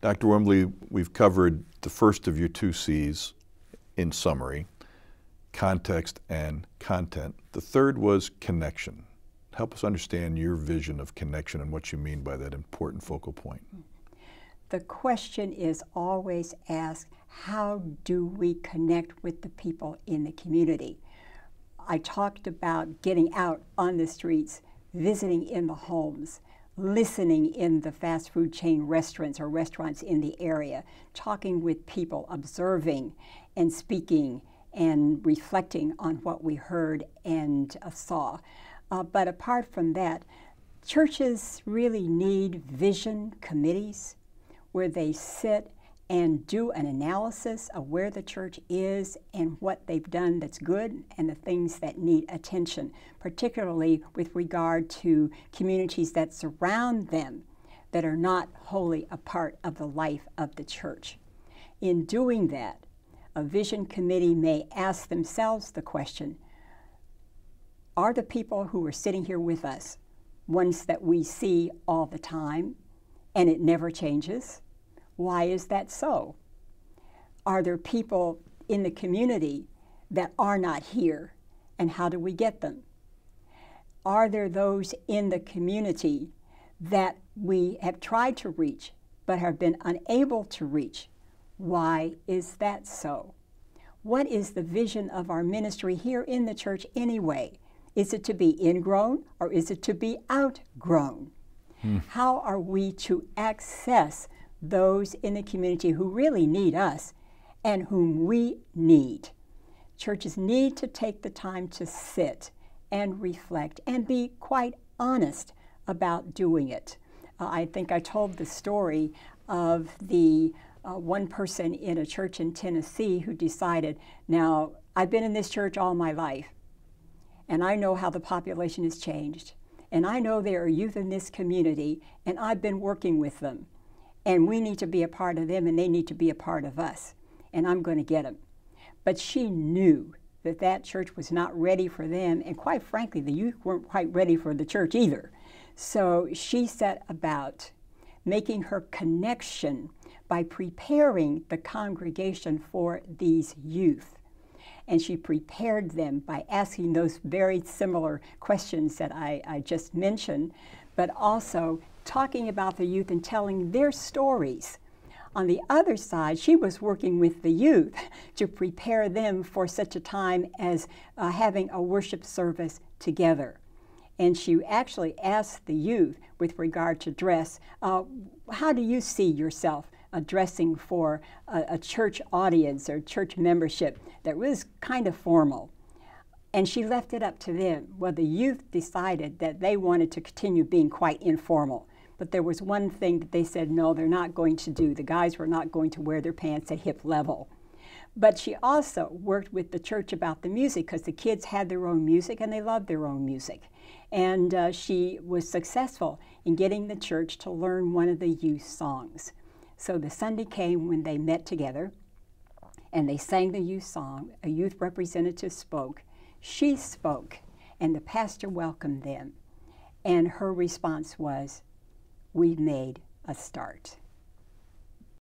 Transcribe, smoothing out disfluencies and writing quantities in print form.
Dr. Wimberly, we've covered the first of your two C's in summary, context and content. The third was connection. Help us understand your vision of connection and what you mean by that important focal point. The question is always asked, how do we connect with the people in the community? I talked about getting out on the streets, visiting in the homes, listening in the fast food chain restaurants or restaurants in the area, talking with people, observing and speaking and reflecting on what we heard and saw. But apart from that, churches really need vision committees where they sit and do an analysis of where the church is and what they've done that's good and the things that need attention, particularly with regard to communities that surround them that are not wholly a part of the life of the church. In doing that, a vision committee may ask themselves the question, are the people who are sitting here with us ones that we see all the time and it never changes? Why is that so? Are there people in the community that are not here, and how do we get them? Are there those in the community that we have tried to reach but have been unable to reach? Why is that so? What is the vision of our ministry here in the church anyway? Is it to be ingrown or is it to be outgrown? How are we to access those in the community who really need us and whom we need? Churches need to take the time to sit and reflect and be quite honest about doing it. I think I told the story of the one person in a church in Tennessee who decided, now, I've been in this church all my life, and I know how the population has changed, and I know there are youth in this community, and I've been working with them, and we need to be a part of them, and they need to be a part of us, and I'm going to get them. But she knew that that church was not ready for them, and quite frankly, the youth weren't quite ready for the church either. So she set about making her connection by preparing the congregation for these youth. And she prepared them by asking those very similar questions that I just mentioned, but also talking about the youth and telling their stories. On the other side, she was working with the youth to prepare them for such a time as having a worship service together. And she actually asked the youth with regard to dress, how do you see yourself dressing for a church audience or church membership that was kind of formal? And she left it up to them. Well, the youth decided that they wanted to continue being quite informal. But there was one thing that they said, no, they're not going to do. The guys were not going to wear their pants at hip level. But she also worked with the church about the music, because the kids had their own music and they loved their own music. And she was successful in getting the church to learn one of the youth songs. So the Sunday came when they met together and they sang the youth song. A youth representative spoke. She spoke, and the pastor welcomed them. And her response was, we've made a start.